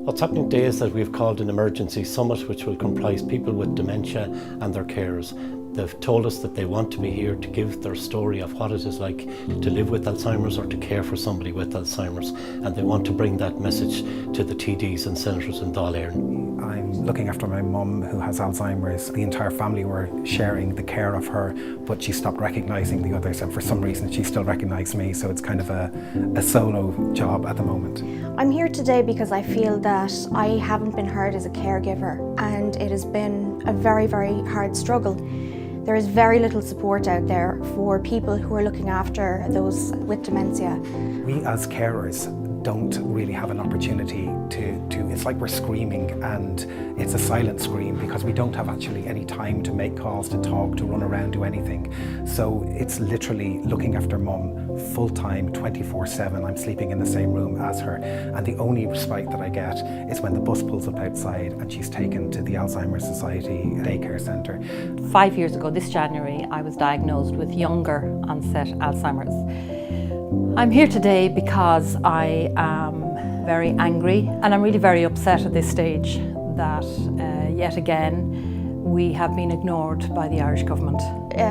What's happening today is that we've called an Emergency Summit, which will comprise people with dementia and their carers. They've told us that they want to be here to give their story of what it is like to live with Alzheimer's or to care for somebody with Alzheimer's, and they want to bring that message to the TDs and senators in Dáil Éireann. I'm looking after my mum who has Alzheimer's. The entire family were sharing the care of her, but she stopped recognising the others, and for some reason she still recognised me, so it's kind of a solo job at the moment. I'm here today because I feel that I haven't been heard as a caregiver, and it has been a very, very hard struggle. There is very little support out there for people who are looking after those with dementia. We as carers don't really have an opportunity to it's like we're screaming, and it's a silent scream because we don't have actually any time to make calls, to talk, to run around, do anything. So it's literally looking after mum full-time, 24/7. I'm sleeping in the same room as her, and the only respite that I get is when the bus pulls up outside and she's taken to the Alzheimer Society daycare centre. 5 years ago this January, I was diagnosed with younger onset Alzheimer's. I'm here today because I am very angry, and I'm really very upset at this stage that yet again we have been ignored by the Irish government.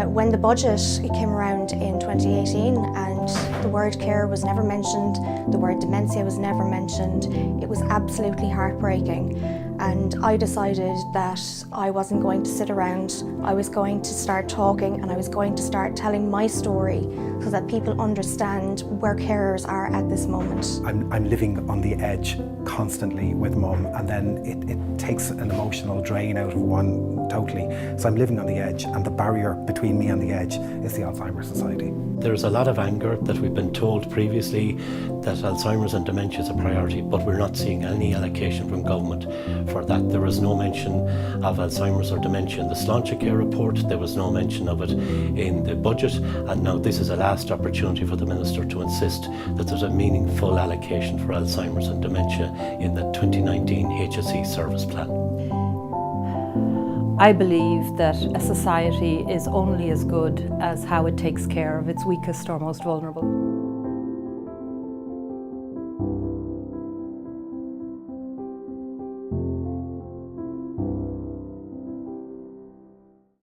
When the budget came around in 2018 and the word care was never mentioned, the word dementia was never mentioned, it was absolutely heartbreaking. And I decided that I wasn't going to sit around. I was going to start talking, and I was going to start telling my story so that people understand where carers are at this moment. I'm living on the edge constantly with mum, and then it takes an emotional drain out of one totally. So I'm living on the edge, and the barrier between me and the edge is the Alzheimer Society. There's a lot of anger that we've been told previously that Alzheimer's and dementia is a priority, but we're not seeing any allocation from government for that. There was no mention of Alzheimer's or dementia in the Sláinte Care report, there was no mention of it in the budget, and now this is a last opportunity for the Minister to insist that there's a meaningful allocation for Alzheimer's and dementia in the 2019 HSE service plan. I believe that a society is only as good as how it takes care of its weakest or most vulnerable.